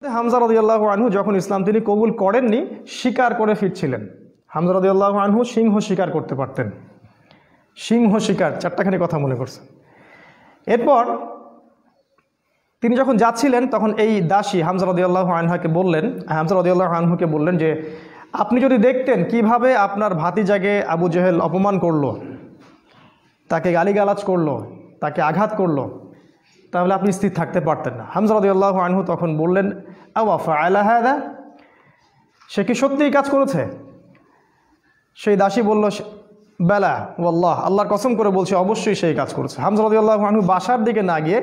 হামজা রাদিয়াল্লাহু আনহু যখন ইসলাম তিনি কবুল করেননি, শিকার করে ফিরছিলেন। হামজা রাদিয়াল্লাহু আনহু সিংহ শিকার করতে পারতেন। সিংহ শিকার, চারটাখানি কথা মনে করছে। এরপর তিনি যখন যাচ্ছিলেন তখন এই দাসী হামজা রাদিয়াল্লাহু আনহুকে বললেন যে আপনি যদি দেখতেন কিভাবে আপনার ভাতিজাকে আবু জেহেল অপমান করলো, তাকে গালিগালাজ করলো, তাকে আঘাত করলো, তাহলে আপনি স্থির থাকতে পারতেন না। হামজা রাদিয়াল্লাহু আনহু তখন বললেন, আওয়া ফাআলা হাযা, সে কি সত্যিই কাজ করেছে? সেই দাসী বলল, বেলা ওয়াল্লাহ, আল্লাহর কসম করে বলছি অবশ্যই সেই কাজ করেছে। হামজা রাদিয়াল্লাহু আনহু বাসার দিকে না গিয়ে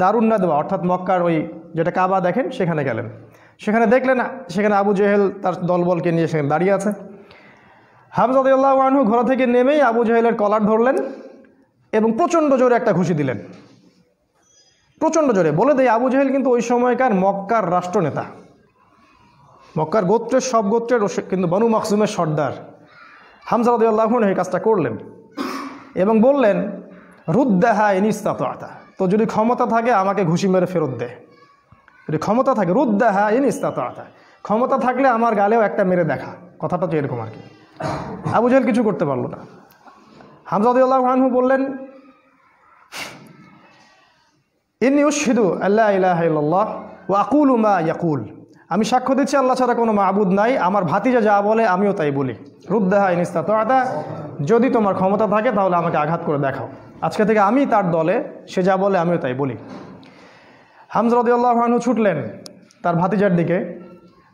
দারুন নাদওয়া অর্থাৎ মক্কার ওই যেটা কাবা দেখেন সেখানে গেলেন। সেখানে দেখলেন সেখানে আবু জেহেল তার দলবলকে নিয়ে সেখানে দাঁড়িয়ে আছে। হামজা রাদিয়াল্লাহু আনহু ঘোড়া থেকে নেমেই আবু জেহেলের কলার ধরলেন এবং প্রচণ্ড জোরে একটা ঘুষি দিলেন, প্রচণ্ড জোরে। বলে দেয় আবু জেহেল কিন্তু ওই সময়কার মক্কার রাষ্ট্রনেতা, মক্কার গোত্রের সব গোত্রের কিন্তু বনু মাখজুমের সর্দার। হামজা রাদিয়াল্লাহু আনহু এই কাজটা করলেন এবং বললেন, রুদ্দাহা ইন ইসতাতা, তো যদি ক্ষমতা থাকে আমাকে ঘুষি মেরে ফেরত দে। যদি ক্ষমতা থাকে, রুদ্দাহা ইন ইসতাতা, ক্ষমতা থাকলে আমার গালেও একটা মেরে দেখা, কথাটা তো এরকম আর কি। আবু জেহেল কিছু করতে পারল না। হামজা রাদিয়াল্লাহু আনহু বললেন, ইন্নী উশহিদু আল্লা ইলাহা ইল্লাল্লাহ ওয়া আকুলু মা ইয়াকুল, আমি সাক্ষ্য দিচ্ছি আল্লাহ ছাড়া কোনো মাবুদ নাই, আমার ভাতিজা যা বলে আমিও তাই বলি। রুদ্দাহা ইন ইসতাতা, যদি তোমার ক্ষমতা থাকে তাহলে আমাকে আঘাত করে দেখাও, আজকে থেকে আমি তার দলে, সে যা বলে আমিও তাই বলি। হামজা রাদিয়াল্লাহু আনহু ছুটলেন তার ভাতিজার দিকে,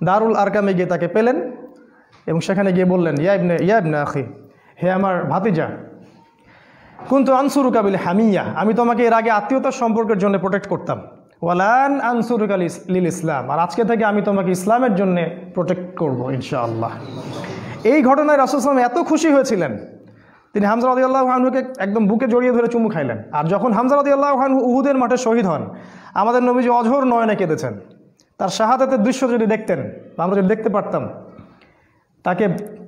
দারুল আরকামে গিয়ে তাকে পেলেন এবং সেখানে গিয়ে বললেন, ইয়া ইবনে আখি, হে আমার ভাতিজা, কুনতু আনসুরুকা বিল হামিয়া, আমি তোমাকে এর আগে আত্মীয়তার সম্পর্কের জন্য প্রোটেক্ট করতাম, ওয়ালান আনসুরুকা লিল ইসলাম, আর আজকে থেকে আমি তোমাকে ইসলামের জন্য প্রোটেক্ট করব ইনশাআল্লাহ। এই ঘটনায় রাসূল সাল্লাল্লাহু আলাইহি ওয়াসাল্লাম এত খুশি হয়েছিলেন, তিনি হামজা রাদিয়াল্লাহু আনহুকে একদম বুকে জড়িয়ে ধরে চুমু খাইলেন। আর যখন হামজা রাদিয়াল্লাহু আনহু উহুদের মাঠে শহীদ হন, আমাদের নবীজি অঝোর নয়নে কেঁদেছেন। তার শাহাদাতের দৃশ্য যদি দেখতেন বা আমরা যদি দেখতে পারতাম, তাকে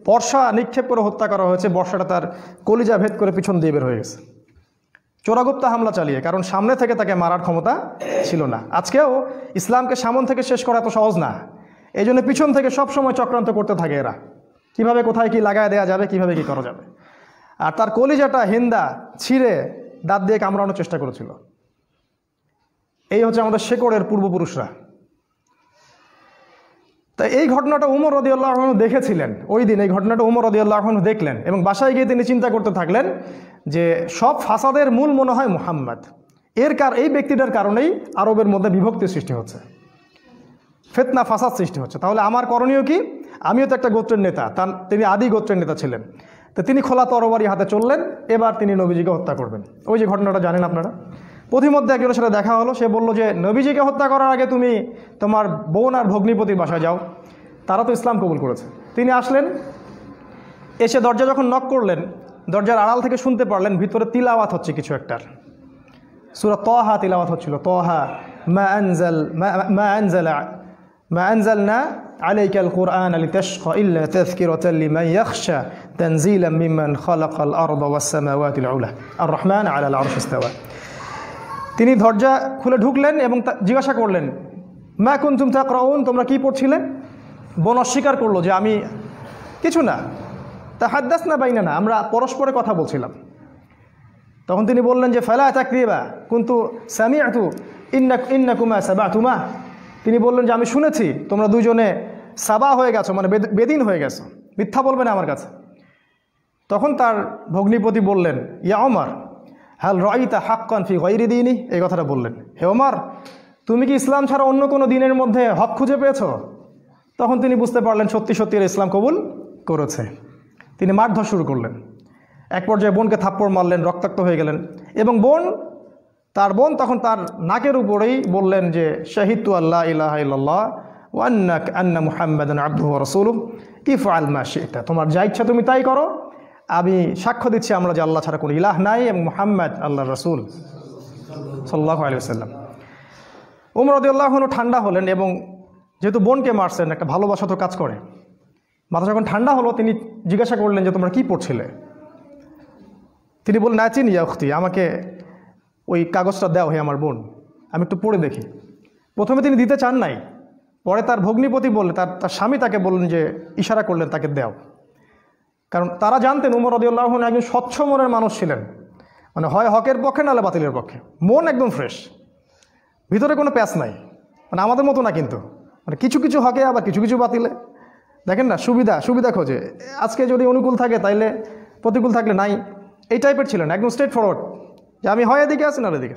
বর্ষা নিক্ষেপ করে হত্যা করা হয়েছে, বর্ষাটা তার কলিজা ভেদ করে পিছন দিয়ে বের হয়ে গেছে, চোরাগুপ্তা হামলা চালিয়ে, কারণ সামনে থেকে তাকে মারার ক্ষমতা ছিল না। আজকেও ইসলামকে সামন থেকে শেষ করা এত সহজ না, এই জন্য পিছন থেকে সবসময় চক্রান্ত করতে থাকে এরা, কিভাবে কোথায় কি লাগায় দেওয়া যাবে, কিভাবে কি করা যাবে। আর তার কলিজাটা হিন্দা ছিঁড়ে দাঁত দিয়ে কামড়ানোর চেষ্টা করেছিল। এই হচ্ছে আমাদের শেকড়ের পূর্বপুরুষরা। তাই এই ঘটনাটা উমর রাদিয়াল্লাহু আনহু দেখেছিলেন, ওই দিন এই ঘটনাটা উমর রাদিয়াল্লাহু আনহু দেখলেন এবং বাসায় গিয়ে তিনি চিন্তা করতে থাকলেন যে সব ফাসাদের মূল মনে হয় মুহাম্মদ, এই ব্যক্তিটার কারণেই আরবের মধ্যে বিভক্তি সৃষ্টি হচ্ছে, ফিতনা ফাসাদ সৃষ্টি হচ্ছে। তাহলে আমার করণীয় কি? আমিও তো একটা গোত্রের নেতা, তিনি আদি গোত্রের নেতা ছিলেন, তো তিনি খোলা তরবারি হাতে চললেন, এবার তিনি নবীজিকে হত্যা করবেন। ওই যে ঘটনাটা জানেন আপনারা, প্রতিমধ্যে একজনের সাথে দেখা হলো, সে বলল যে নবীজিকে হত্যা করার আগে তুমি তোমার বোন আর ভগ্নিপতির বাসায় যাও, তারা তো ইসলাম কবুল করেছে। তিনি আসলেন, এসে দরজা যখন নক করলেন, দরজার আড়াল থেকে শুনতে পারলেন ভিতরে তিলাওয়াত হচ্ছে কিছু একটার, সূরা তাহা তিলাওয়াত হচ্ছিল। তাহা মা আনজালনা আলাইকাল কুরআন লিতাশকা ইল্লা তাযকিরাতাল লিমান ইয়াখশা তানজিলাম মিম্মান খালাকাল আরদা ওয়াস সামাওয়াতিল উলা আর রহমান আলাল আরশি ইস্তাওয়া। তিনি দরজা খুলে ঢুকলেন এবং জিজ্ঞাসা করলেন, মা কুনতুম তাকরাউন, তোমরা কি পড়ছিলে? বোন অস্বীকার করলো যে আমি কিছু না, তাহাদ্দাসনা বাইনানা, আমরা পরস্পরে কথা বলছিলাম। তখন তিনি বললেন যে ফালা তাকরিবা কুনতু সামিআতু ইন্নাকুমা সাবাতুমা, তিনি বললেন যে আমি শুনেছি তোমরা দুজনে সাবা হয়ে গেছো, মানে বেদিন হয়ে গেছো, মিথ্যা বলবে না আমার কাছে। তখন তার ভগ্নিপতি বললেন, ইয়া ওমর হাল রাইতা হাক্কান ফি গায়রি দীনি, এই কথাটা বললেন, হে ওমর তুমি কি ইসলাম ছাড়া অন্য কোনো দিনের মধ্যে হক খুঁজে পেয়েছো? তখন তিনি বুঝতে পারলেন সত্যি সত্যি ইসলাম কবুল করেছে। তিনি মারধর শুরু করলেন, এক পর্যায়ে বোনকে থাপ্পড় মারলেন, রক্তাক্ত হয়ে গেলেন এবং তার বোন তখন তার নাকের উপরেই বললেন যে শাহিদতু আল্লা ইলাহা ইল্লাল্লাহ ওয়া আন্না মুহাম্মাদান আবদুহু ওয়া রাসূলুহু ইফআল মা শি'তা, তোমার যা ইচ্ছা তুমি তাই করো, আমি সাক্ষ্য দিচ্ছি আমরা যে আল্লাহ ছাড়া কোনো ইলাহ নাই এবং মুহাম্মদ আল্লাহর রাসূল সাল্লাল্লাহু আলাইহি ওয়াসাল্লাম। উমর রাদিয়াল্লাহু আনহু ঠান্ডা হলেন এবং যেহেতু বোনকে মারছেন, একটা ভালোবাসা তো কাজ করে, মাথা যখন ঠান্ডা হলো তিনি জিজ্ঞাসা করলেন যে তোমরা কি পড়ছিলে? তিনি বললেন, নাচিন ইয়া উখতি, আমাকে ওই কাগজটা দাও হে আমার বোন, আমি একটু পড়ে দেখি। প্রথমে তিনি দিতে চান নাই, পরে তার ভগ্নিপতি বললেন, তার স্বামী তাকে বললেন যে, ইশারা করলেন তাকে দাও। কারণ তারা জানতেন উমর রাদিয়াল্লাহু আনহু একজন স্বচ্ছ মনের মানুষ ছিলেন, মানে হয় হকের পক্ষে নাহলে বাতিলের পক্ষে, মন একদম ফ্রেশ, ভিতরে কোনো প্যাচ নাই, মানে আমাদের মতো না কিন্তু, মানে কিছু কিছু হকে আবার কিছু কিছু বাতিলে, দেখেন না, সুবিধা খোঁজে, আজকে যদি অনুকূল থাকে তাইলে প্রতিকূল থাকলে নাই, এই টাইপের ছিলেন, একদম স্ট্রেট ফরওয়ার্ড, যে আমি হয় এদিকে আছি না এদিকে।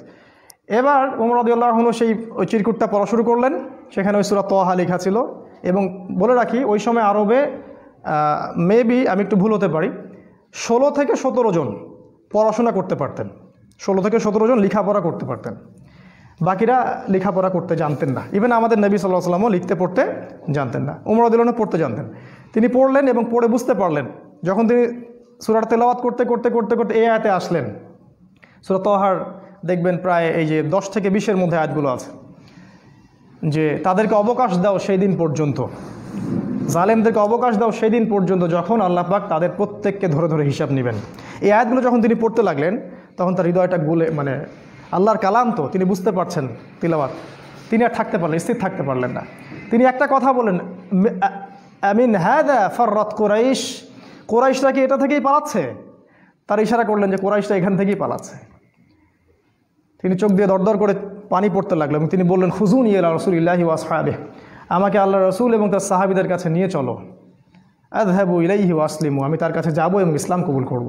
এবার ওমর রাদিয়াল্লাহু আনহু সেই ওই চিরকুটটা পড়া শুরু করলেন, সেখানে ওই সূরা তাহা লেখা ছিল। এবং বলে রাখি, ওই সময় আরবে মেবি, আমি একটু ভুল হতে পারি, 16 থেকে 17 জন পড়াশোনা করতে পারতেন, 16 থেকে 17 জন লেখাপড়া করতে পারতেন, বাকিরা লেখাপড়া করতে জানতেন না। ইভেন আমাদের নবী সাল্লাল্লাহু আলাইহি ওয়াসাল্লামও লিখতে পড়তে জানতেন না, ওমর রাদিয়াল্লাহু আনহু পড়তে জানতেন। তিনি পড়লেন এবং পড়ে বুঝতে পারলেন। যখন তিনি সূরার তেলাওয়াত করতে করতে করতে করতে এই আয়াতে আসলেন, সূরা তাহার দেখবেন প্রায় এই যে 10 থেকে 20-এর মধ্যে আয়াতগুলো আছে, যে তাদেরকে অবকাশ দাও সেই দিন পর্যন্ত, জালেমদেরকে অবকাশ দাও সেই দিন পর্যন্ত যখন আল্লাহ পাক তাদের প্রত্যেককে ধরে ধরে হিসাব নেবেন। এই আয়াতগুলো যখন তিনি পড়তে লাগলেন, তখন তার হৃদয়টা গুলে, মানে আল্লাহর কালাম তো, তিনি বুঝতে পারছেন তিলাওয়াত, তিনি আর থাকতে পারলেন, স্থির থাকতে পারলেন না। তিনি একটা কথা বলেন, আমিন হাদা ফাররাত কুরাইশ, কুরাইশরা কি এটা থেকেই পালাচ্ছে? তার ইশারা করলেন যে কুরাইশরা এখান থেকেই পালাচ্ছে। তিনি চোখ দিয়ে দরদর করে পানি পড়তে লাগলো এবং তিনি বললেন, খুজুনি ইলা রাসূলিল্লাহি ওয়া আসহাবিহি, আমাকে আল্লাহ রসুল এবং তার সাহাবীদের কাছে নিয়ে চলো, আযহাবু ইলাইহি ওয়া আসলিমু, আমি তার কাছে যাব এবং ইসলাম কবুল করব।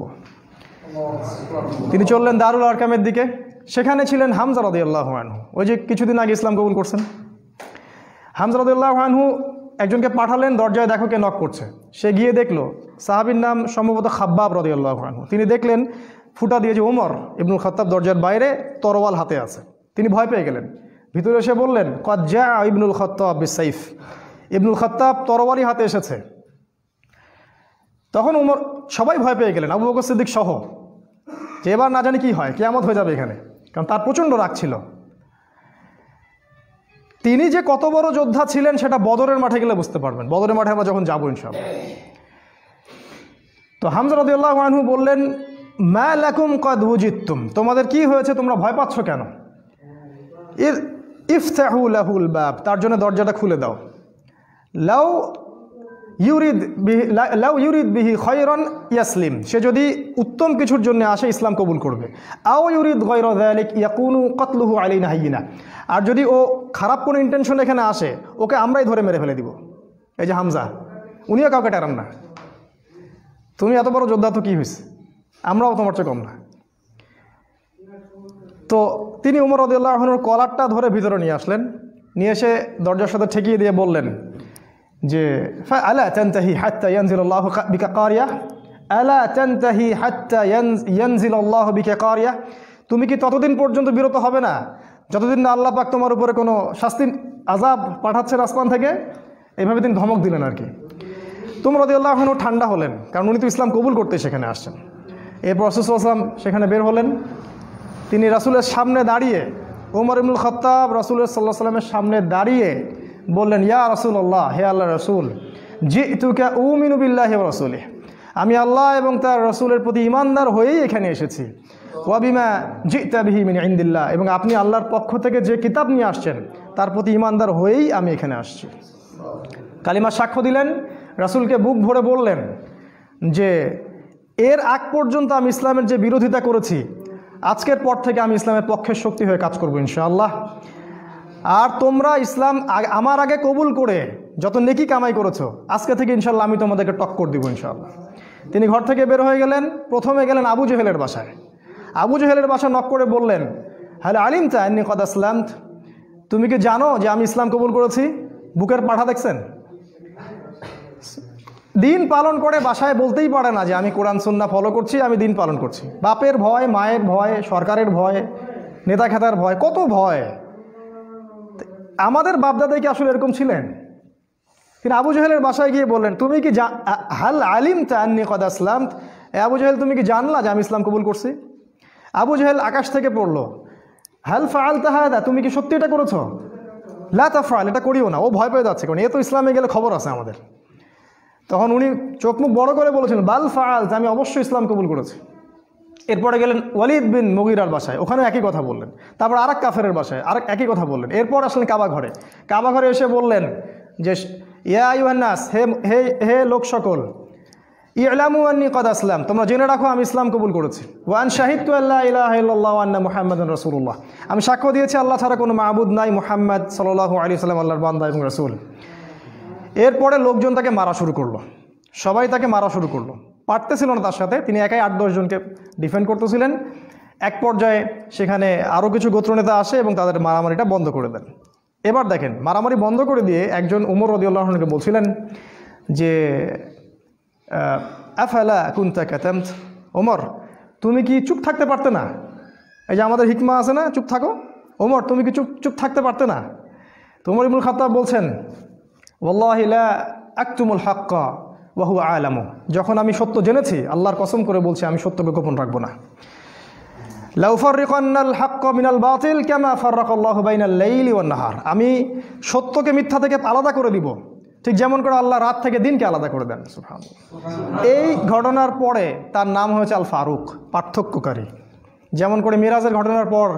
তিনি চললেন দারুল আরকামের দিকে, সেখানে ছিলেন হামজা রাদিয়াল্লাহু আনহু, ওই যে কিছুদিন আগে ইসলাম কবুল করছেন। হামজা রাদিয়াল্লাহু আনহু একজনকে পাঠালেন, দরজায় দেখো কে নক করছে। সে গিয়ে দেখলো, সাহাবীর নাম সম্ভবত খাব্বাব রাদিয়াল্লাহু আনহু। তিনি দেখলেন ফুটা দিয়ে যে ওমর ইবনুল খাত্তাব দরজার বাইরে তরোয়াল হাতে আছে। তিনি ভয় পেয়ে গেলেন, ভিতরে এসে বললেন, কদ জা ইবনুল খাত্তাব বিসাইফ, ইবনুল খাত্তাব তরোয়ালি হাতে এসেছে। তখন ওমর, সবাই ভয় পেয়ে গেলেন, আবু বকর সিদ্দিক সহ, যে এবার না জানি কি হয়, কিয়ামত হয়ে যাবে এখানে, কারণ তার প্রচণ্ড রাগ ছিল। তিনি যে কত বড় যোদ্ধা ছিলেন সেটা বদরের মাঠে গেলে বুঝতে পারবেন, বদরের মাঠে আমরা যখন যাবো ইনশাআল্লাহ। তো হামজা রাদিয়াল্লাহু আনহু বললেন, মা লাকুম কদ উজিতুম, তোমাদের কি হয়েছে, তোমরা ভয় পাচ্ছ কেন? ইফতাহু লাহুল বাব, তার জন্য দরজাটা খুলে দাও। লাউ ইউরিদ বিহি খায়রান ইয়াসলিম, সে যদি উত্তম কিছুর জন্য আসে ইসলাম কবুল করবে। আও ইউরিদ গায়রা যালিক ইয়াকুনু কতলুহু আলাইনা হাইয়িনা, আর যদি ও খারাপ কোনো ইন্টেনশন এখানে আসে, ওকে আমরাই ধরে মেরে ফেলে দিব। এই যে হামজা, উনিও কাউকে টেরান না, তুমি এত বড় যোদ্ধা তো কি হয়েছে, আমরাও তোমার চেয়ে কম না। তো তিনি ওমর রাদিয়াল্লাহু আনহুর কলারটা ধরে ভিতরে নিয়ে আসলেন, নিয়ে এসে দরজার সাথে ঠেকিয়ে দিয়ে বললেন যে, আলা তানতাহি হাত্তা ইয়ানজিলাল্লাহু বিকা কারিয়া, আলা তানতাহি হাত্তা ইয়ানজিলাল্লাহু বিকা কারিয়া, তুমি কি ততদিন পর্যন্ত বিরত হবে না যতদিন না আল্লাহ পাক তোমার উপরে কোনো শাস্তি আযাব পাঠাচ্ছেন আসমান থেকে? এইভাবে তিনি ধমক দিলেন আর কি। ওমর রাদিয়াল্লাহু আনহু ঠান্ডা হলেন, কারণ উনি তো ইসলাম কবুল করতে সেখানে আসছেন। এরপর রাসূল সাল্লাল্লাহু আলাইহি ওয়াসাল্লাম সেখানে বের হলেন। তিনি রাসূলের সামনে দাঁড়িয়ে, ওমর ইবনুল খাত্তাব রাসূলের সাল্লাল্লাহু আলাইহি ওয়াসাল্লামের সামনে দাঁড়িয়ে বললেন, ইয়া রাসূলুল্লাহ, হে আল্লাহর রাসূল, জিতুকা উমিনু বিল্লাহি ওয়া রাসূলিহি, আমি আল্লাহ এবং তার রাসূলের প্রতি ঈমানদার হয়েই এখানে এসেছি। ওয়া বিমা জিতা বিহি মিন ইনদিল্লাহ, এবং আপনি আল্লাহর পক্ষ থেকে যে কিতাব নিয়ে আসছেন তার প্রতি ঈমানদার হয়েই আমি এখানে আসছি। কালিমা সাক্ষ্য দিলেন, রাসূলকে বুক ভরে বললেন যে, এর আগ পর্যন্ত আমি ইসলামের যে বিরোধিতা করেছি, আজকের পর থেকে আমি ইসলামের পক্ষের শক্তি হয়ে কাজ করব ইনশাআল্লাহ। আর তোমরা ইসলাম আমার আগে কবুল করে যত নেকি কামাই করেছো, আজকে থেকে ইনশাআল্লাহ আমি তোমাদেরকে টক্কর দিব ইনশাআল্লাহ। তিনি ঘর থেকে বের হয়ে গেলেন, প্রথমে গেলেন আবু জেহেলের বাসায়। আবু জেহেলের বাসায় নক করে বললেন, হ্যালো আলিমতা আন্নী কদ আসলামত, তুমি কি জানো যে আমি ইসলাম কবুল করেছি? বুকের পাঠা দেখছেন? দিন পালন করে বাসায় বলতেই পারে না যে আমি কোরআন সুন্নাহ ফলো করছি, আমি দিন পালন করছি। বাপের ভয়, মায়ের ভয়, সরকারের ভয়, নেতা খেতার ভয়, কত ভয়। আমাদের বাপদাদাই কি আসলে এরকম ছিলেন? তিনি আবু জেহেলের বাসায় গিয়ে বললেন, তুমি কি হাল আলিমতা আন্নী কদ আসলামত, আবু জেহেল তুমি কি জানলা যে আমি ইসলাম কবুল করছি? আবু জেহেল আকাশ থেকে পড়লো, হাল ফাআলতা হাদা, তুমি কি সত্যি এটা করেছো? লা তাফআল, এটা করিও না। ও ভয় পেয়ে যাচ্ছে, কারণ এ তো ইসলামে গেলে খবর আছে আমাদের। তখন উনি চোখ মুখ বড় করে বলেছেন, বাল ফাআলতা, আমি অবশ্যই ইসলাম কবুল করেছি। এরপরে গেলেন ওয়ালিদ বিন মুগিরার বাসায়, ওখানে একই কথা বললেন। তারপর আরেক কাফেরের বাসায় আরেক একই কথা বললেন। এরপর আসলেন কাবা ঘরে। কাবা ঘরে এসে বললেন যে ইয়া আইয়ুহান নাস, হে হে হে লোক সকল, ইলামু আন্নী কদ আসলাম, তোমরা জেনে রাখো আমি ইসলাম কবুল করেছি। ওয়ান শাহিদতু আল্লা ইলাহা ইল্লাল্লাহ ওয়া আন্না মুহাম্মাদুর রাসূলুল্লাহ, আমি সাক্ষ্য দিয়েছি আল্লাহ ছাড়া কোনো মাবুদ নাই, মুহাম্মদ সাল্লাল্লাহু আলাইহি ওয়াসাল্লাম আল্লাহর বান্দা এবং রাসূল। এরপরে লোকজন তাকে মারা শুরু করলো, সবাই তাকে মারা শুরু করলো, পারতেছিল না তার সাথে, তিনি একাই 8-10 জনকে ডিফেন্ড করতেছিলেন। এক পর্যায়ে সেখানে আরও কিছু গোত্রনেতা আসে এবং তাদের মারামারিটা বন্ধ করে দেন। এবার দেখেন, মারামারি বন্ধ করে দিয়ে একজন উমর রাদিয়াল্লাহু আনহুকে বলছিলেন যে আফালা কুনতা কাতামত, ওমর তুমি কি চুপ থাকতে পারতে না? এই যে আমাদের হিকমা আছে না, চুপ থাকো। ওমর তুমি কি চুপ থাকতে পারতে না? তো ওমর ইবনুল খাত্তাব বলছেন ওয়াল্লাহি লা আকতুমুল হাক্কা ওয়া হুয়া আলামু, যখন আমি সত্য জেনেছি আল্লাহর কসম করে বলছি আমি সত্যকে গোপন রাখবো না। লাউ ফাররিকান্নাল হাক্কা মিনাল বাতিল কামা ফাররাকাল্লাহু বাইনাল লাইলি ওয়ান নাহার, আমি সত্যকে মিথ্যা থেকে আলাদা করে দিব ঠিক যেমন করে আল্লাহ রাত থেকে দিনকে আলাদা করে দেন। সুবহানাল্লাহ। এই ঘটনার পরে তার নাম হয়েছে আল ফারুক, পার্থক্যকারী। যেমন করে মিরাজের ঘটনার পর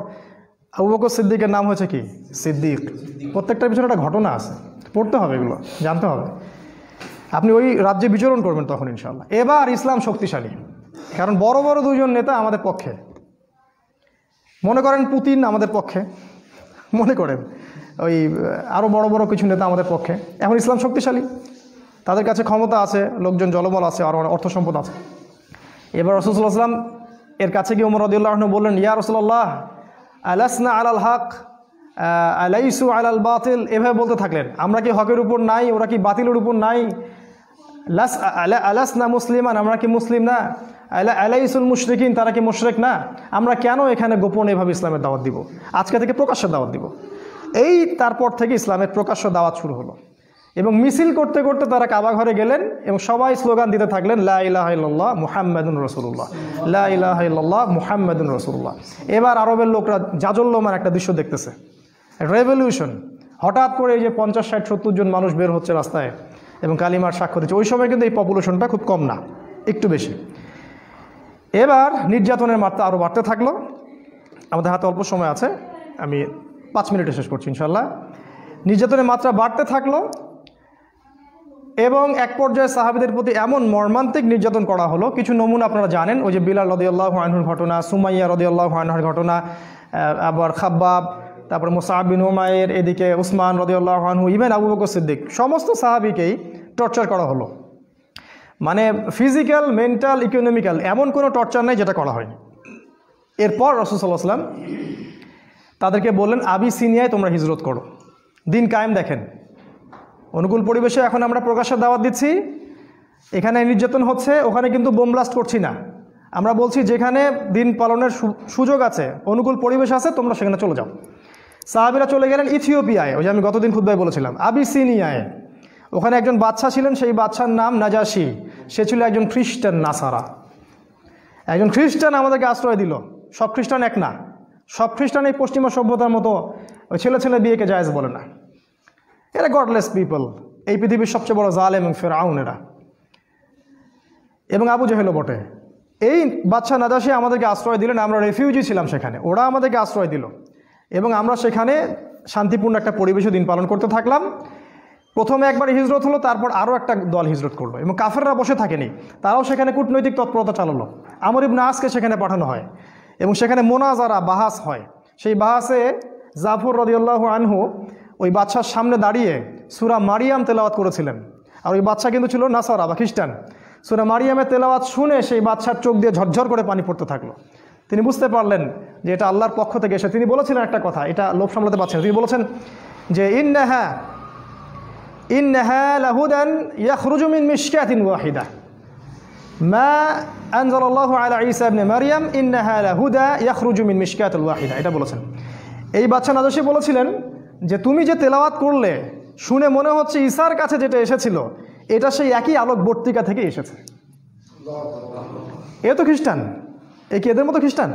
আবু বকর সিদ্দিকের নাম হয়েছে কি? সিদ্দিক। প্রত্যেকটার পিছনে একটা ঘটনা আছে, পড়তে হবে, এগুলো জানতে হবে। আপনি ওই রাজ্যে বিচরণ করবেন তখন ইনশাআল্লাহ। এবার ইসলাম শক্তিশালী, কারণ বড় বড় দুজন নেতা আমাদের পক্ষে। মনে করেন পুতিন আমাদের পক্ষে, মনে করেন ওই আরও বড় বড় কিছু নেতা আমাদের পক্ষে। এখন ইসলাম শক্তিশালী, তাদের কাছে ক্ষমতা আছে, লোকজন জলবল আছে, আর অর্থ সম্পদ আছে। এবার রাসূলুল্লাহ সাল্লাল্লাহু আলাইহি ওয়াসাল্লাম এর কাছে গিয়ে ওমর রাদিয়াল্লাহু আনহু বললেন, ইয়া রাসূলুল্লাহ আলাসনা আলাল হক আলাইসু আলাল বাতিল, এভাবে বলতে থাকলেন, আমরা কি হকের উপর নাই, ওরা কি বাতিলের উপর নাই? আলাসনা মুসলিমান, আমরা কি মুসলিম না? আলাইসুল মুশরিকিন, তারা কি মুশরিক না? আমরা কেন এখানে গোপনে এভাবে ইসলামের দাওয়াত দিব? আজকে থেকে প্রকাশ্য দাওয়াত দিব। এই তারপর থেকে ইসলামের প্রকাশ্য দাওয়াত শুরু হলো এবং মিছিল করতে করতে তারা কাবা ঘরে গেলেন এবং সবাই স্লোগান দিতে থাকলেন লা ইলাহা ইল্লাল্লাহ মুহাম্মাদুর রাসূলুল্লাহ, লা ইলাহা ইল্লাল্লাহ মুহাম্মাদুর রাসূলুল্লাহ। এবার আরবের লোকরা জাজল্যমান একটা দৃশ্য দেখতেছে, রেভলিউশন। হঠাৎ করে এই যে 50, 60, 70 জন মানুষ বের হচ্ছে রাস্তায় এবং কালিমার সাক্ষ্য দিচ্ছে। ওই সময় কিন্তু এই পপুলেশনটা খুব কম না, একটু বেশি। এবার নির্যাতনের মাত্রা আরও বাড়তে থাকলো। আমাদের হাতে অল্প সময় আছে, আমি 5 মিনিটে শেষ করছি ইনশাল্লাহ। নির্যাতনের মাত্রা বাড়তে থাকলো এবং এক পর্যায়ে সাহাবীদের প্রতি এমন মর্মান্তিক নির্যাতন করা হলো। কিছু নমুনা আপনারা জানেন, ওই যে বিলাল রাদিয়াল্লাহু আনহুর ঘটনা, সুমাইয়া রাদিয়াল্লাহু আনহার ঘটনা, আবার খাব্বাব, তারপর মুসআব বিন উমাইর, এদিকে উসমান রাদিয়াল্লাহু আনহু, ইভেন আবু বকর সিদ্দিক, সমস্ত সাহাবীকেই টর্চার করা হলো। মানে ফিজিক্যাল, মেন্টাল, ইকোনমিক্যাল এমন কোনো টর্চার নাই যেটা করা হয়নি। এরপর রাসূল সাল্লাল্লাহু আলাইহি ওয়াসাল্লাম তাদেরকে বললেন আবিসিনিয়ায় তোমরা হিজরত করো, দিন কায়েম দেখেন। অনুকূল পরিবেশে এখন আমরা প্রকাশ্যে দাওয়াত দিচ্ছি, এখানে নির্যাতন হচ্ছে, ওখানে কিন্তু বোম ব্লাস্ট করছি না। আমরা বলছি যেখানে দিন পালনের সুযোগ আছে, অনুকূল পরিবেশ আছে, তোমরা সেখানে চলে যাও। সাহাবীরা চলে গেলেন ইথিওপিয়ায়, ওই যে আমি গতদিন খুতবায় বলেছিলাম, আবিসিনিয়ায়। ওখানে একজন বাদশা ছিলেন, সেই বাদশার নাম নাজাশি। সে ছিল একজন খ্রিস্টান নাসারা, একজন খ্রিস্টান আমাদেরকে আশ্রয় দিল। সব খ্রিস্টান এক না, সব খ্রিস্টান এই পশ্চিমা সভ্যতার মতো ওই ছেলে ছেলে বিয়েকে জায়েজ বলে না। এরা গডলেস পিপল, এই পৃথিবীর সবচেয়ে বড় জালেম এবং ফেরাউন এরা, এবং আবু জেহেলও বটে। এই বাদশা নাজাশি আমাদেরকে আশ্রয় দিলেন, আমরা রেফিউজি ছিলাম সেখানে, ওরা আমাদেরকে আশ্রয় দিল এবং আমরা সেখানে শান্তিপূর্ণ একটা পরিবেশে দিন পালন করতে থাকলাম। প্রথমে একবার হিজরত হলো, তারপর আরও একটা দল হিজরত করলো এবং কাফেররা বসে থাকেনি, তারাও সেখানে কূটনৈতিক তৎপরতা চালালো। আমর ইবনে আসকে সেখানে পাঠানো হয় এবং সেখানে মোনাজারা, বাহাস হয়। সেই বাহাসে জাফর রাদিয়াল্লাহু আনহু ওই বাদশার সামনে দাঁড়িয়ে সূরা মারিয়াম তেলাওয়াত করেছিলেন। আর ওই বাদশা কিন্তু ছিল নাসারা বা খ্রিস্টান। সূরা মারিয়ামের তেলাওয়াত শুনে সেই বাদশার চোখ দিয়ে ঝরঝর করে পানি পড়তে থাকলো। তিনি বুঝতে পারলেন যে এটা আল্লাহর পক্ষ থেকে এসে। তিনি বলেছিলেন একটা কথা, এটা লোভ সামলাতে পারছেন, তিনি বলেছেন যে ইন্নাহা লাহুদান ইয়াখরুজু মিন মিশকাতিন ওয়াহিদা মা আনজালাল্লাহু আলা ঈসা ইবনে মারইয়াম ইন্নাহা লাহুদা ইয়াখরুজু মিন মিশকাতিল ওয়াহিদা। এটা বলেছেন এই বাদশা নাজাশি বলেছিলেন যে তুমি যে তেলাওয়াত করলে শুনে মনে হচ্ছে ঈসার কাছে যেটা এসেছিল এটা সেই একই আলোক বর্তিকা থেকে এসেছে। এ তো খ্রিস্টান, এ কি এদের মতো খ্রিস্টান?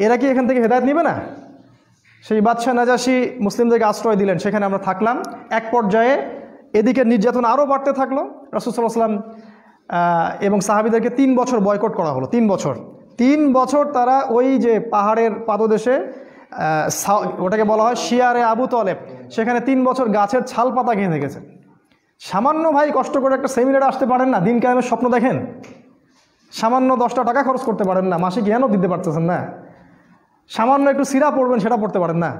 এরা কি এখান থেকে হেদায়েত নেবে না? সেই বাদশা নাজাশি মুসলিমদেরকে আশ্রয় দিলেন, সেখানে আমরা থাকলাম। এক পর্যায়ে এদিকে নির্যাতন আরও বাড়তে থাকলো। রাসূল সাল্লাল্লাহু আলাইহি ওয়াসাল্লাম এবং সাহাবীদেরকে 3 বছর বয়কট করা হলো। 3 বছর 3 বছর তারা ওই যে পাহাড়ের পাদদেশে, ওটাকে বলা হয় শিয়ারে আবু তলেব, সেখানে 3 বছর গাছের ছাল পাতা খেয়ে থেকেছেন। সামান্য ভাই কষ্ট করে একটা সেমিনারে আসতে পারেন না, দিন কায়েমের স্বপ্ন দেখেন, সামান্য 10টা টাকা খরচ করতে পারেন না, মাসে জ্ঞানও দিতে পারতেছেন না, সামান্য একটু সিরা পড়বেন সেটা পড়তে পারেন না,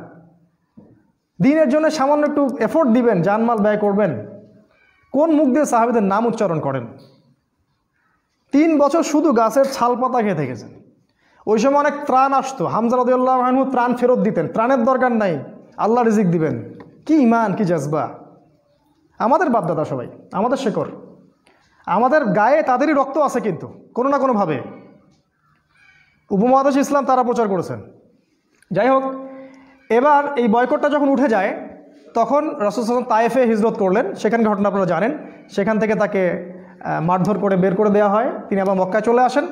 দিনের জন্য সামান্য একটু এফোর্ট দিবেন, জানমাল ব্যয় করবেন, কোন মুখ দিয়ে সাহাবীদের নাম উচ্চারণ করেন? 3 বছর শুধু গাছের ছাল পাতা খেয়ে থেকেছেন। ওই সময় অনেক ত্রাণ আসতো, হামজা রাদিয়াল্লাহু আনহু ত্রাণ ফেরত দিতেন, ত্রাণের দরকার নাই, আল্লাহ রিজিক দিবেন। কি ইমান, কি জজবা! আমাদের বাপদাদা সবাই, আমাদের শেকড়, আমাদের গায়ে তাদেরই রক্ত আছে, কিন্তু কোনো না কোনোভাবে উপমহাদেশে ইসলাম তারা প্রচার করেছেন। যাই হোক, এবার এই বয়কটটা যখন উঠে যায়, তখন রাসূল সাল্লাল্লাহু আলাইহি ওয়াসাল্লাম তায়েফে হিজরত করলেন। সেখানকার ঘটনা আপনারা জানেন। সেখান থেকে তাকে মারধর করে বের করে দেওয়া হয়, তিনি আবার মক্কায় চলে আসেন।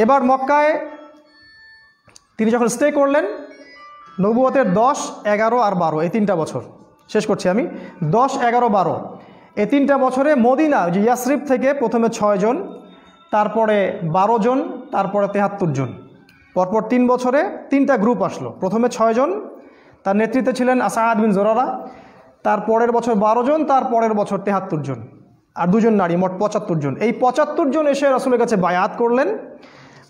এবার মক্কায় তিনি যখন স্টে করলেন, নবুয়তের 10, 11 আর 12 এই 3টা বছর, শেষ করছি আমি, 10, 11, 12 এই 3টা বছরে মদিনা, যে ইয়াসরিব থেকে প্রথমে 6 জন, তারপরে 12 জন, তারপরে 73 জন, পরপর 3 বছরে 3টা গ্রুপ আসলো। প্রথমে 6 জন, তার নেতৃত্বে ছিলেন আসাদ বিন জোরারা, তারপরের বছর 12 জন, তারপরের বছর 73 জন, আর 2 জন নারী, মোট 75 জন। এই 75 জন এসে রাসূলের কাছে বায়াত করলেন।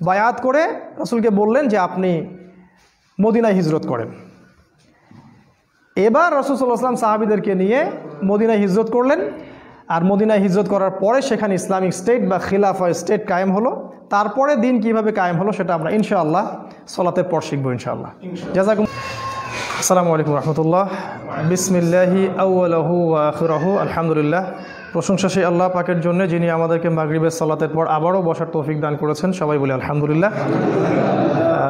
বায়াত করে রাসূলকে বললেন যে আপনি মদিনায় হিজরত করেন। এবার রাসূল সাল্লাল্লাহু আলাইহি ওয়াসাল্লাম সাহাবীদেরকে নিয়ে মদিনায় হিজরত করলেন। আর মদিনায় হিজরত করার পরে সেখানে ইসলামিক স্টেট বা খিলাফা স্টেট কায়েম হলো। তারপরে দিন কিভাবে কায়েম হলো সেটা আমরা ইনশাআল্লাহ সালাতের পর শিখবো ইনশাআল্লাহ। জাযাকুম। আসসালামু আলাইকুম রাহমাতুল্লাহ। বিসমিল্লাহি আউয়ালুহু ওয়া আখিরুহু, আলহামদুলিল্লাহ। প্রশংসা সেই আল্লাহ পাকের জন্য, যিনি আমাদেরকে মাগরিবের সালাতের পর আবারও বসার তৌফিক দান করেছেন। সবাই বলি আলহামদুলিল্লাহ।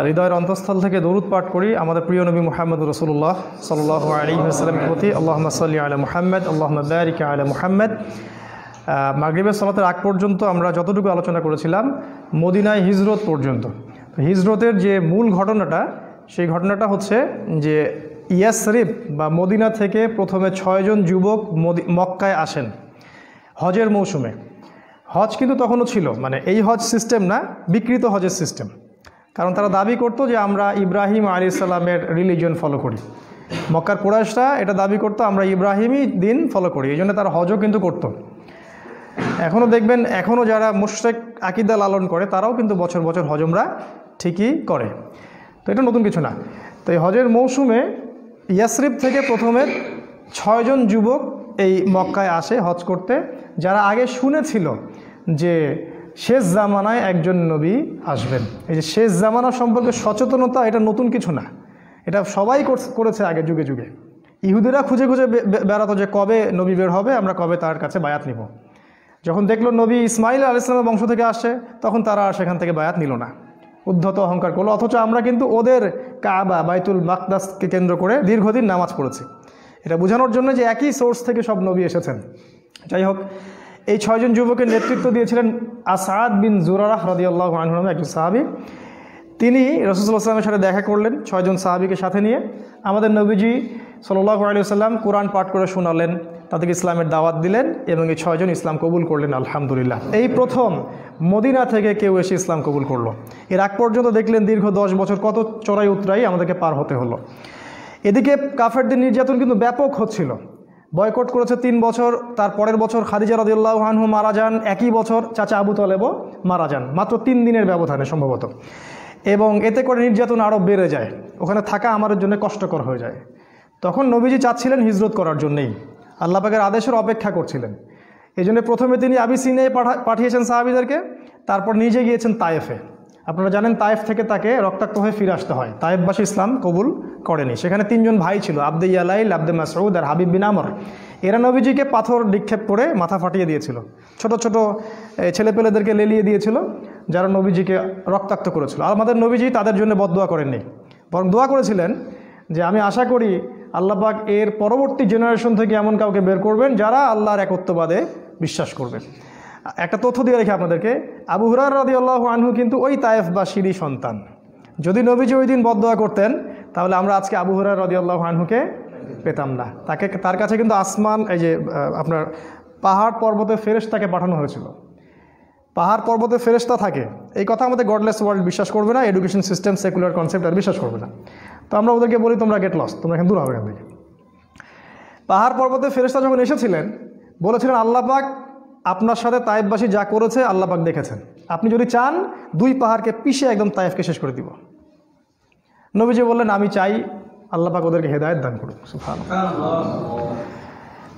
হৃদয়ের অন্তঃস্থল থেকে দরুদ পাঠ করি আমাদের প্রিয় নবী মুহাম্মদ রাসূলুল্লাহ সাল্লাল্লাহু আলাইহি ওয়াসাল্লামের প্রতি। আল্লাহুম্মা সাল্লি আলা মুহাম্মদ, আল্লাহুম্মা বারিক আলা মুহাম্মদ। মাগরিবের সালাতের আগ পর্যন্ত আমরা যতটুকু আলোচনা করেছিলাম মদিনায় হিজরত পর্যন্ত। হিজরতের যে মূল ঘটনাটা, সেই ঘটনাটা হচ্ছে যে ইয়াসরিব বা মদিনা থেকে প্রথমে 6 জন যুবক মক্কায় আসেন হজের মৌসুমে। হজ কিন্তু তখনও ছিল, মানে এই হজ সিস্টেম না, বিকৃত হজের সিস্টেম। কারণ তারা দাবি করতো যে আমরা ইব্রাহিম আলাইহিস সালামের রিলিজিয়ন ফলো করি। মক্কার কুরাইশরা এটা দাবি করতো আমরা ইব্রাহিমই দিন ফলো করি, এই জন্য তারা হজও কিন্তু করতো। এখনও দেখবেন, এখনও যারা মুশরিক আকীদা লালন করে তারাও কিন্তু বছর বছর হজ উমরা ঠিকই করে। তো এটা নতুন কিছু না। তো এই হজের মৌসুমে ইয়াসরিব থেকে প্রথমে 6 জন যুবক এই মক্কায় আসে হজ করতে, যারা আগে শুনেছিল যে শেষ জামানায় একজন নবী আসবেন। এই যে শেষ জামানা সম্পর্কে সচেতনতা, এটা নতুন কিছু না, এটা সবাই করেছে আগে যুগে যুগে। ইহুদিরা খুঁজে খুঁজে বেড়াতো যে কবে নবী বের হবে, আমরা কবে তার কাছে বায়াত নিব। যখন দেখলো নবী ইসমাইল আলাইহিস সালামের বংশ থেকে আসছে, তখন তারা আর সেখান থেকে বায়াত নিল না, উদ্ধত অহংকার করলো। অথচ আমরা কিন্তু ওদের কাবা বাইতুল মাকদাসকে কেন্দ্র করে দীর্ঘদিন নামাজ পড়েছি। এটা বোঝানোর জন্য যে একই সোর্স থেকে সব নবী এসেছেন। যাই হোক, এই 6 জন যুবকের নেতৃত্ব দিয়েছিলেন আসাদ বিন জুরারাহ রাদিয়াল্লাহু আনহু নামে একজন সাহাবী। তিনি রাসূল সাল্লাল্লাহু আলাইহি ওয়াসাল্লামের সাথে দেখা করলেন 6 জন সাহাবীকে সাথে নিয়ে। আমাদের নবীজি সাল্লাল্লাহু আলাইহি ওয়াসাল্লাম কোরআন পাঠ করে শোনালেন, তাদেরকে ইসলামের দাওয়াত দিলেন এবং এই 6 জন ইসলাম কবুল করলেন আলহামদুলিল্লাহ। এই প্রথম মদিনা থেকে কেউ এসে ইসলাম কবুল করলো। এর আগ পর্যন্ত দেখলেন দীর্ঘ 10 বছর কত চড়াই উতরাই আমাদেরকে পার হতে হলো। এদিকে কাফেরদের নির্যাতন কিন্তু ব্যাপক হচ্ছিল। বয়কট করেছে 3 বছর, তার পরের বছর খাদিজা রাদিয়াল্লাহু আনহা মারা যান, একই বছর চাচা আবু তলেবও মারা যান, মাত্র 3 দিনের ব্যবধানে সম্ভবত। এবং এতে করে নির্যাতন আরও বেড়ে যায়, ওখানে থাকা আমাদের জন্য কষ্টকর হয়ে যায়। তখন নবীজি চাচ্ছিলেন হিজরত করার জন্যেই, আল্লাহ পাকের আদেশের অপেক্ষা করছিলেন। এই জন্য প্রথমে তিনি আবিসিনিয়ায় পাঠিয়েছেন সাহাবীদেরকে, তারপর নিজে গিয়েছেন তায়েফে। আপনারা জানেন তায়েফ থেকে তাকে রক্তাক্ত হয়ে ফিরে আসতে হয়। তায়েফবাসী ইসলাম কবুল করেনি। সেখানে 3 জন ভাই ছিল, আব্দে ইয়ালাইল, আব্দে মাসউদ আর হাবিব বিন আমর। এরা নবীজিকে পাথর নিক্ষেপ করে মাথা ফাটিয়ে দিয়েছিল, ছোট ছোট ছেলেপেলেদেরকে লেলিয়ে দিয়েছিল, যারা নবীজিকে রক্তাক্ত করেছিল। আর আমাদের নবীজি তাদের জন্য বদদোয়া করেননি, বরং দোয়া করেছিলেন যে আমি আশা করি আল্লাহ পাক এর পরবর্তী জেনারেশন থেকে এমন কাউকে বের করবেন যারা আল্লাহর একত্ববাদে বিশ্বাস করবে। একটা তথ্য দিয়ে রেখে আপনাদেরকে, আবু হুরায়রা রাদিয়াল্লাহু আনহু কিন্তু ওই তায়েফবাসীরই সন্তান। যদি নবীজি ওই দিন বদদোয়া করতেন তাহলে আমরা আজকে আবু হুরায়রা রাদিয়াল্লাহু আনহুকে পেতাম না। তার কাছে কিন্তু আসমান, এই যে আপনার পাহাড় পর্বতে ফেরেশতাকে পাঠানো হয়েছিল। পাহাড় পর্বতে ফেরেশতা থাকে, এই কথা আমাদের গডলেস ওয়ার্ল্ড বিশ্বাস করবে না, এডুকেশন সিস্টেম সেকুলার কনসেপ্ট আর বিশ্বাস করবে না। তো আমরা ওদেরকে বলি তোমরা গেট লস, তোমরা এখানে দূর হবে এখান থেকে। পাহাড় পর্বতে ফেরেশতা যখন এসেছিলেন বলেছিলেন আল্লাহ পাক আপনার সাথে তায়েফবাসী যা করেছে আল্লাহ পাক দেখেছেন, আপনি যদি চান 2 পাহাড়কে পিষে একদম তায়েফকে শেষ করে দিব। নবীজি বললেন আমি চাই আল্লাহ পাক ওদেরকে হেদায়েত দান করুন। সুবহানাল্লাহ।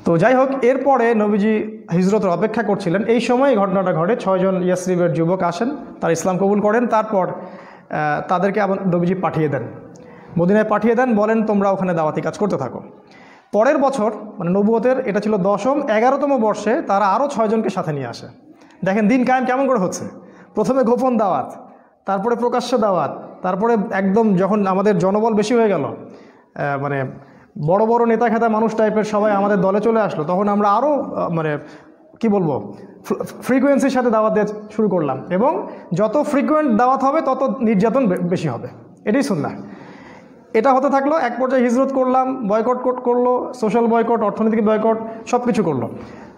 তো যাই হোক, এরপরে নবীজি হিজরতের অপেক্ষা করছিলেন, এই সময় ঘটনাটা ঘটে। 6 জন ইয়াসরিবের যুবক আসেন, তারা ইসলাম কবুল করেন। তারপর তাদেরকে আবার নবীজি পাঠিয়ে দেন, মদিনায় পাঠিয়ে দেন, বলেন তোমরা ওখানে দাওয়াতি কাজ করতে থাকো। পরের বছর মানে নবুয়তের এটা ছিল 10ম 11তম বর্ষে তারা আরও 6 জনকে সাথে নিয়ে আসে। দেখেন দিন কায়েম কেমন করে হচ্ছে, প্রথমে গোপন দাওয়াত, তারপরে প্রকাশ্য দাওয়াত, তারপরে একদম যখন আমাদের জনবল বেশি হয়ে গেল, মানে বড় বড় নেতা খেতা মানুষ টাইপের সবাই আমাদের দলে চলে আসলো, তখন আমরা আরও মানে কি বলবো ফ্রিকোয়েন্সির সাথে দাওয়াত দেওয়া শুরু করলাম, এবং যত ফ্রিকোয়েন্ট দাওয়াত হবে তত নির্যাতন বেশি হবে। এটাই সুন্নাহ। এটা হতে থাকলো, এক পর্যায়ে হিজরত করলাম, বয়কট করলো, সোশ্যাল বয়কট, অর্থনৈতিক বয়কট, সব কিছু করলো।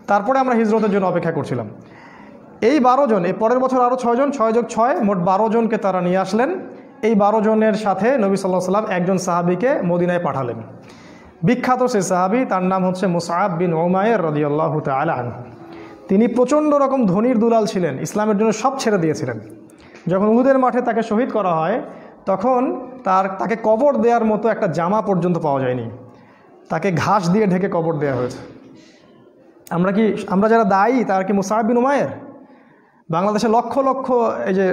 তারপরে আমরা হিজরতের জন্য অপেক্ষা করছিলাম। এই 12 জন, এই পরের বছর আরও 6 জন, 6 যোগ 6 মোট 12 জনকে তারা নিয়ে আসলেন। এই 12 জনের সাথে নবী সাল্লাল্লাহু আলাইহি ওয়াসাল্লাম একজন সাহাবীকে মদিনায় পাঠালেন। বিখ্যাত সেই সাহাবী, তার নাম হচ্ছে মুসআব বিন উমাইর রাদিয়াল্লাহু তাআলা আনহু। তিনি প্রচণ্ড রকম ধনীর দুলাল ছিলেন, ইসলামের জন্য সব ছেড়ে দিয়েছিলেন। যখন উহুদের মাঠে তাকে শহীদ করা হয় তখন তাকে কবর দেওয়ার মতো একটা জামা পর্যন্ত পাওয়া যায়নি, তাকে ঘাস দিয়ে ঢেকে কবর দেওয়া হয়েছে। আমরা যারা দায়ী তার কি মুসআব বিন উমাইর? বাংলাদেশে লক্ষ লক্ষ এই যে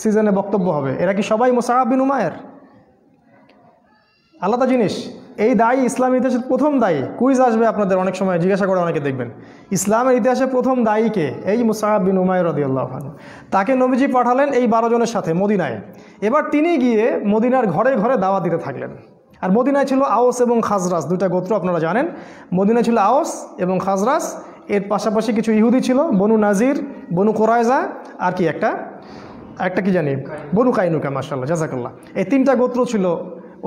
সিজনে বক্তব্য হবে, এরা কি সবাই মুসআব বিন উমাইর? আলাদা জিনিস। এই দায়ী ইসলামের ইতিহাসের প্রথম দায়ী। কুইজ আসবে আপনাদের অনেক সময়, জিজ্ঞাসা করে অনেকে, দেখবেন ইসলামের ইতিহাসে প্রথম দায়ীকে, এই মুসআব বিন উমাইর রাদিয়াল্লাহু আনহু। তাকে নবীজি পাঠালেন এই 12 জনের সাথে মদিনায়। এবার তিনি গিয়ে মদিনার ঘরে ঘরে দাওয়াত দিতে থাকলেন। আর মদিনায় ছিল আওস এবং খাজরাজ, 2টা গোত্র আপনারা জানেন। মদিনায় ছিল আওস এবং খাজরাজ, এর পাশাপাশি কিছু ইহুদি ছিল, বনু নাজির, বনু কোরাইজা, আর কি একটা কি জানি বনু কাইনুকা, মাশাআল্লাহ জাযাকাল্লাহ। এই 3টা গোত্র ছিল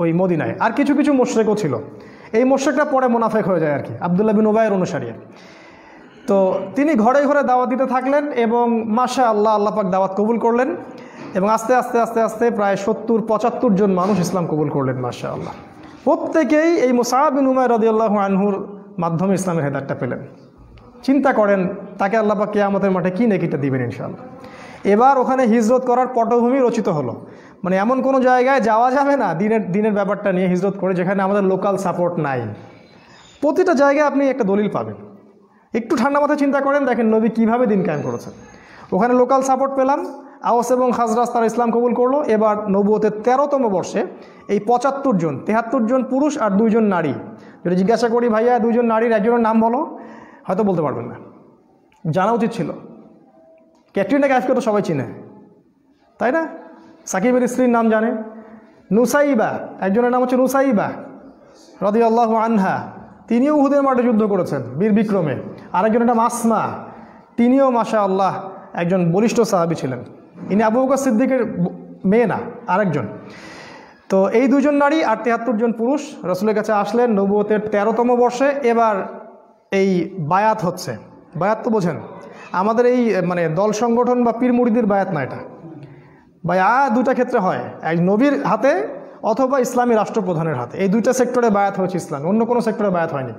ওই মদিনায়। আর কিছু কিছু মুশরিকও ছিল। এই মুশরিকরা পরে মুনাফিক হয়ে যায় আর কি, আব্দুল্লাহ বিন উবাইয়ের অনুসারী। তো তিনি ঘরে ঘরে দাওয়াত দিতে থাকলেন এবং মাশাআল্লাহ আল্লাহ পাক দাওয়াত কবুল করলেন, এবং আস্তে আস্তে আস্তে আস্তে প্রায় 70-75 জন মানুষ ইসলাম কবুল করলেন মাশাআল্লাহ। প্রত্যেকেই এই মুসআব বিন উমাইর রাদিয়াল্লাহু আনহুর মাধ্যমে ইসলামের হেদায়েতটা পেলেন। চিন্তা করেন তাকে আল্লাহ পাক কিয়ামতের মাঠে কী নেকিটা দিবেন ইনশাআল্লাহ। এবার ওখানে হিজরত করার পটভূমি রচিত হলো। মানে এমন কোনো জায়গায় যাওয়া যাবে না দিনের ব্যাপারটা নিয়ে হিজরত করে যেখানে আমাদের লোকাল সাপোর্ট নাই। প্রতিটা জায়গায় আপনি একটা দলিল পাবেন। একটু ঠান্ডা মাথায় চিন্তা করেন, দেখেন নবী কীভাবে দিন কায়েম করেছেন। ওখানে লোকাল সাপোর্ট পেলাম, আওস এবং খাজরাজ তারা ইসলাম কবুল করলো। এবার নবুয়তের 13তম বর্ষে এই 75 জন, 73 জন পুরুষ আর 2 জন নারী। যদি জিজ্ঞাসা করি ভাইয়া 2 জন নারীর একজনের নাম বলো, হয়তো বলতে পারবেন না। জানা উচিত ছিল। ক্যাটরিনা কাইফকে তো সবাই চিনে, তাই না? সাকিবের স্ত্রীর নাম জানে, নুসাইবা, একজনের নাম হচ্ছে নুসাইবা রাদিয়াল্লাহু আনহা, তিনিও উহুদের মাঠে যুদ্ধ করেছেন বীর বিক্রমে। আরেকজনের নাম আসমা, তিনিও মাশাআল্লাহ একজন বলিষ্ঠ সাহাবী ছিলেন। ইনি আবু বকর সিদ্দিকের মেয়ে না, আরেকজন। তো এই 2 জন নারী আর 73 জন পুরুষ রাসূলের কাছে আসলেন নবুয়তের 13তম বর্ষে। এবার এই বায়াত হচ্ছে। বায়াত তো বোঝেন, আমাদের এই মানে দল সংগঠন বা পীর মুরিদের বায়াত না, এটা বায়াত 2টা ক্ষেত্রে হয়, এক নবীর হাতে অথবা ইসলামী রাষ্ট্রপ্রধানের হাতে। এই 2টা সেক্টরে বায়াত হয়েছে ইসলাম, অন্য কোনো সেক্টরে বায়াত হয়নি।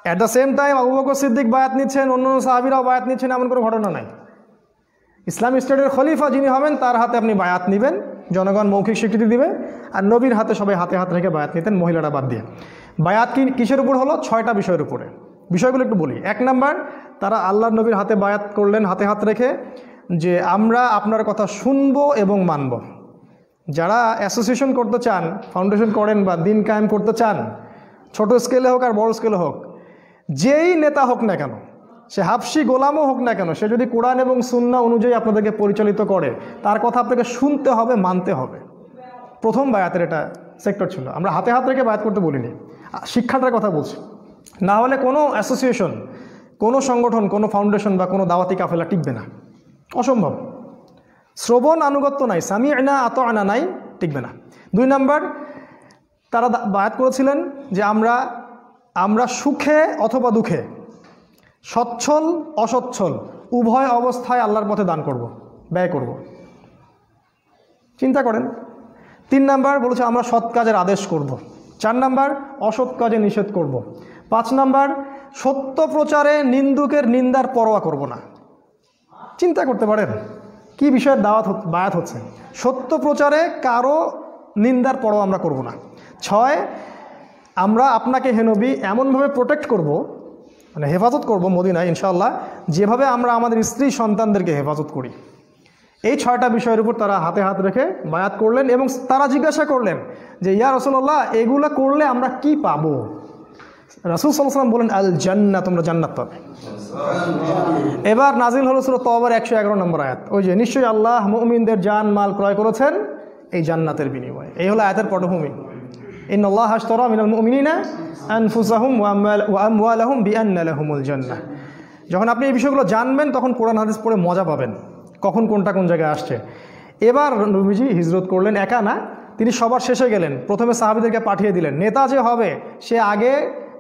At the same time Abu Bakr Siddiq বায়াত নিচ্ছেন, অন্য সাহাবীরাও বায়াত নিচ্ছেন, এমন কোনো ঘটনা নাই। ইসলামী স্টেটের খলিফা যিনি হবেন তার হাতে আপনি বায়াত নেবেন, জনগণ মৌখিক স্বীকৃতি দিবে। আর নবীর হাতে সবাই হাতে হাত রেখে বায়াত নিতেন, মহিলারা বাদ দিয়ে। বায়াত কিসের উপর হলো? 6টা বিষয়ের উপরে। বিষয়গুলো একটু বলি। 1 নাম্বার, তারা আল্লাহর নবীর হাতে বায়াত করলেন হাতে হাত রেখে, যে আমরা আপনার কথা শুনবো এবং মানব। যারা অ্যাসোসিয়েশন করতে চান, ফাউন্ডেশন করেন বা দিন কায়েম করতে চান, ছোট স্কেলে হোক আর বড় স্কেলে হোক, যেই নেতা হোক না কেন, সে হাবশি গোলামও হোক না কেন, সে যদি কোরআন এবং সুন্নাহ অনুযায়ী আপনাদেরকে পরিচালিত করে, তার কথা আপনাকে শুনতে হবে, মানতে হবে। প্রথম বায়াতের এটা সেক্টর ছিল। আমরা হাতে হাত রেখে বায়াত করতে বলিনি, শিক্ষাটার কথা বলছি। না হলে কোনো অ্যাসোসিয়েশন, কোনো সংগঠন, কোনো ফাউন্ডেশন বা কোনো দাওয়াতি কাফেলা টিকবে না, অসম্ভব। শ্রবণ আনুগত্য নাই, সামি'না আতা'না নাই, টিকবে না। 2 নাম্বার, তারা বায়াত করেছিলেন যে আমরা সুখে অথবা দুঃখে, সচ্ছল অসচ্ছল, উভয় অবস্থায় আল্লাহর পথে দান করব, ব্যয় করব। চিন্তা করেন। 3 নাম্বার বলেছে আমরা সৎ কাজের আদেশ করব। 4 নাম্বার অসৎ কাজে নিষেধ করব। 5 নাম্বার সত্য প্রচারে নিন্দুকের নিন্দার পরোয়া করব না। চিন্তা করতে পারেন কি বিষয়ের বায়াত হচ্ছে। সত্য প্রচারে কারো নিন্দার পরোয়া আমরা করব না। 6 আমরা আপনাকে হে নবী এমনভাবে প্রোটেক্ট করব, মানে হেফাজত করব মদিনায় ইনশাআল্লাহ, যেভাবে আমরা আমাদের স্ত্রী সন্তানদেরকে হেফাজত করি। এই 6টা বিষয়ের উপর তারা হাতে হাত রেখে বায়াত করলেন এবং তারা জিজ্ঞাসা করলেন যে ইয়া রাসূলুল্লাহ, এগুলা করলে আমরা কি পাবো? রাসূল সাল্লাল্লাহু আলাইহি ওয়াসাল্লাম বলেন আল জান্নাত, তোমরা জান্নাত পাবে। এবার নাজিল হলো সূরা তাওবার 111 নম্বর আয়াত। ওই যে নিশ্চয়ই আল্লাহ মুমিনদের জান মাল ক্রয় করেছেন এই জান্নাতের বিনিময়ে। এই হলো আয়াতের পটভূমি। ইন্নাল্লাহা আশতারা মিনাল মুমিনিনা আনফুসাহুম ওয়া আমওয়ালাহুম বিআন্না লাহুমুল জান্নাহ। যখন আপনি এই বিষয়গুলো জানবেন তখন কোরআন হাদিস পড়ে মজা পাবেন, কখন কোনটা কোন জায়গায় আসছে। এবার নবীজি হিজরত করলেন, একা না, তিনি সবার শেষে গেলেন। প্রথমে সাহাবীদেরকে পাঠিয়ে দিলেন। নেতা যে হবে সে আগে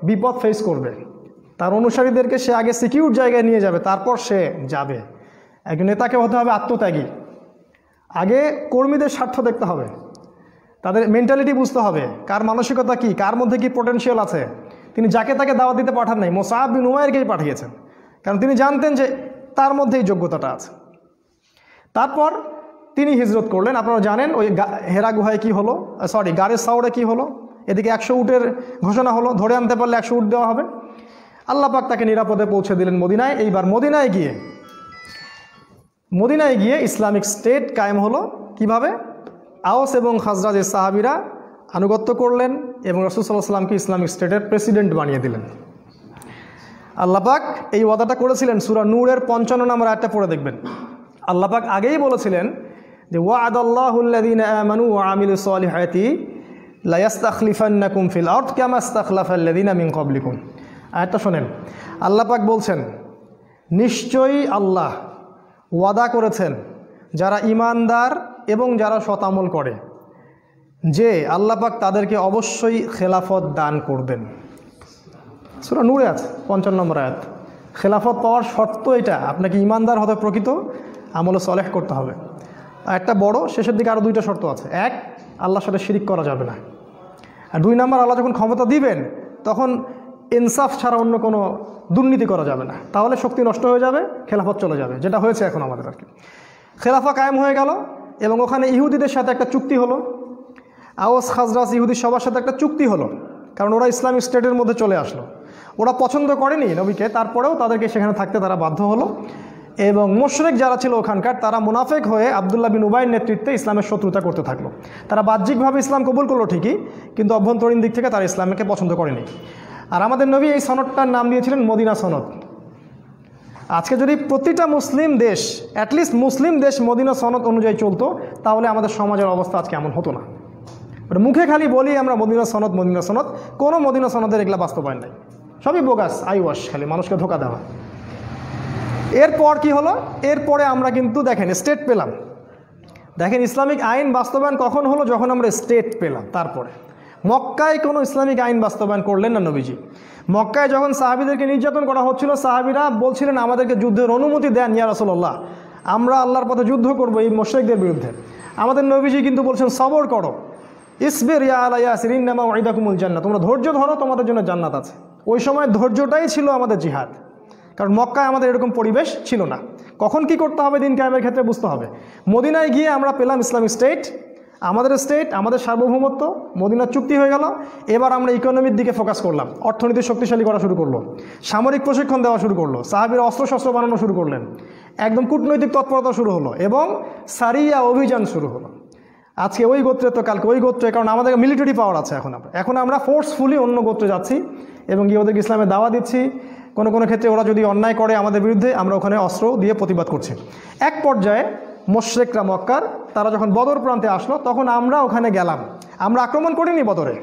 বিপদ ফেস করবে, তার অনুসারীদেরকে সে আগে সিকিউর জায়গায় নিয়ে যাবে, তারপর সে যাবে। একজন নেতাকে হতে হবে আত্মত্যাগী। আগে কর্মীদের স্বার্থ দেখতে হবে, তাদের মেন্টালিটি বুঝতে হবে, কার মানসিকতা কি, কার মধ্যে কি পোটেনশিয়াল আছে। তিনি যাকে তাকে দাওয়াত দিতে পাঠান নাই, মুসআব বিন উমাইরকেই পাঠিয়েছেন, কারণ তিনি জানতেন যে তার মধ্যে এই যোগ্যতাটা আছে। তারপর তিনি হিজরত করলেন। আপনারা জানেন ওই হেরা গুহায় কি হলো, গারের সাউরে কি হলো। এদিকে 100 উটের ঘোষণা হলো, ধরে আনতে পারলে 100 উট দেওয়া হবে। আল্লাহ পাক তাকে নিরাপদে পৌঁছে দিলেন মদিনায়। এইবার মদিনায় গিয়ে ইসলামিক স্টেট কায়েম হলো। কিভাবে? আওস এবং খাজরাজের সাহাবীরা আনুগত্য করলেন এবং রাসূল সাল্লাল্লাহু আলাইহি ওয়াসাল্লামকে ইসলামিক স্টেটের প্রেসিডেন্ট বানিয়ে দিলেন। আল্লাহ পাক এই ওয়াদাটা করেছিলেন। সূরা নূরের 55 নম্বর আয়াতটা পড়ে দেখবেন। আল্লাহ পাক আগেই বলেছিলেন যে ওয়া'আদাল্লাহুল্লাযীনা আমানু ওয়া আমিলুস সলিহাতি লা ইস্তাখলিফান্নাকুম ফিল আরদ কামা ইস্তাখলাফাল্লাযীনা মিন ক্বাবলিকুম। আয়াতটা শোনেন। আল্লাহ পাক বলছেন, নিশ্চয়ই আল্লাহ ওয়াদা করেছেন যারা ঈমানদার এবং যারা সৎ আমল করে যে আল্লাহ পাক তাদেরকে অবশ্যই খেলাফত দান করবেন। সূরা নূরে আছে 55 নম্বর আয়াত। খেলাফত পাওয়ার শর্ত এটা, আপনাকে ঈমানদার হতে প্রকৃত আমল সলেহ করতে হবে। একটা বড়, শেষের দিকে আরও 2টা শর্ত আছে। 1, আল্লাহর সাথে শিরিক করা যাবে না। আর 2 নাম্বার, আল্লাহ যখন ক্ষমতা দিবেন তখন ইনসাফ ছাড়া অন্য কোনো দুর্নীতি করা যাবে না, তাহলে শক্তি নষ্ট হয়ে যাবে, খেলাফত চলে যাবে, যেটা হয়েছে এখন আমাদের আর কি। খেলাফা কায়েম হয়ে গেল এবং ওখানে ইহুদিদের সাথে একটা চুক্তি হলো। আওস খাজরাজ ইহুদি সবার সাথে একটা চুক্তি হলো, কারণ ওরা ইসলামিক স্টেটের মধ্যে চলে আসলো। ওরা পছন্দ করেনি নবীকে, তারপরেও তাদেরকে সেখানে থাকতে তারা বাধ্য হলো। এবং মুশরিক যারা ছিল ওখানকার, তারা মুনাফিক হয়ে আব্দুল্লাহ বিন উবাইয়ের নেতৃত্বে ইসলামের শত্রুতা করতে থাকলো। তারা বাহ্যিকভাবে ইসলাম কবুল করলো ঠিকই, কিন্তু অভ্যন্তরীণ দিক থেকে তারা ইসলামকে পছন্দ করেনি। আর আমাদের নবী এই সনদটার নাম দিয়েছিলেন মদিনা সনদ। আজকে যদি প্রতিটা মুসলিম দেশ, অ্যাটলিস্ট মুসলিম দেশ মদিনা সনদ অনুযায়ী চলতো, তাহলে আমাদের সমাজের অবস্থা আজকে এমন হতো না। মুখে খালি বলি আমরা মদিনা সনদ, কোনো মদিনা সনদের এগুলা বাস্তবায়ন নাই, সবই বোগাস, আইওয়াশ, খালি মানুষকে ধোকা দেওয়া। এরপর কি হলো? এরপরে আমরা কিন্তু দেখেন স্টেট পেলাম। দেখেন ইসলামিক আইন বাস্তবায়ন কখন হলো? যখন আমরা স্টেট পেলাম। তারপরে মক্কায় কোনো ইসলামিক আইন বাস্তবায়ন করলেন না নবীজি। মক্কায় যখন সাহাবীদেরকে নির্যাতন করা হচ্ছিল, সাহাবীরা বলছিলেন আমাদেরকে যুদ্ধের অনুমতি দেন ইয়া রাসূলুল্লাহ, আমরা আল্লাহর পথে যুদ্ধ করব এই মুশরিকদের বিরুদ্ধে। আমাদের নবীজি কিন্তু বলছেন সবর করো, ইসবির ইয়া আলা ইয়াসির ইন্নামা ওয়াইদাকুমুল জান্নাহ, তোমরা ধৈর্য ধরো, তোমাদের জন্য জান্নাত আছে। ওই সময় ধৈর্যটাই ছিল আমাদের জিহাদ, কারণ মক্কায় আমাদের এরকম পরিবেশ ছিল না। কখন কি করতে হবে দিন কায়েমের ক্ষেত্রে বুঝতে হবে। মদিনায় গিয়ে আমরা পেলাম ইসলামিক স্টেট, আমাদের সার্বভৌমত্ব, মদিনার চুক্তি হয়ে গেল। এবার আমরা ইকোনমির দিকে ফোকাস করলাম, অর্থনীতি শক্তিশালী করা শুরু করলো, সামরিক প্রশিক্ষণ দেওয়া শুরু করলো, সাহাবীরা অস্ত্রশস্ত্র বানানো শুরু করলেন, একদম কূটনৈতিক তৎপরতা শুরু হলো এবং সারিয়া অভিযান শুরু হলো। আজকে ওই গোত্রে তো কালকে ওই গোত্রে, কারণ আমাদের মিলিটারি পাওয়ার আছে। এখন আমরা ফোর্সফুলি অন্য গোত্রে যাচ্ছি এবং গিয়ে ওদেরকে ইসলামের দাওয়া দিচ্ছি। কোনো কোনো ক্ষেত্রে ওরা যদি অন্যায় করে আমাদের বিরুদ্ধে, আমরা ওখানে অস্ত্র দিয়ে প্রতিবাদ করছি। এক পর্যায়ে মুশরিকরা মক্কার, তারা যখন বদর প্রান্তে আসলো, তখন আমরা ওখানে গেলাম। আমরা আক্রমণ করিনি বদরে।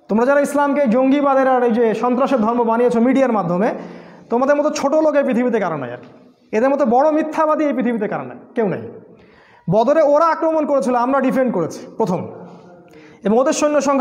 তোমরা যারা ইসলামকে জঙ্গিবাদের আর এই যে সন্ত্রাসের ধর্ম বানিয়েছো মিডিয়ার মাধ্যমে, তোমাদের মতো ছোট লোক এই পৃথিবীতে কারণ নাই আর কি। এদের মতো বড় মিথ্যাবাদী এই পৃথিবীতে কারণ নাই, কেউ নাই। বদরে ওরা আক্রমণ করেছিল, আমরা ডিফেন্ড করেছি প্রথম, এবং ওদের সৈন্য সংখ্যা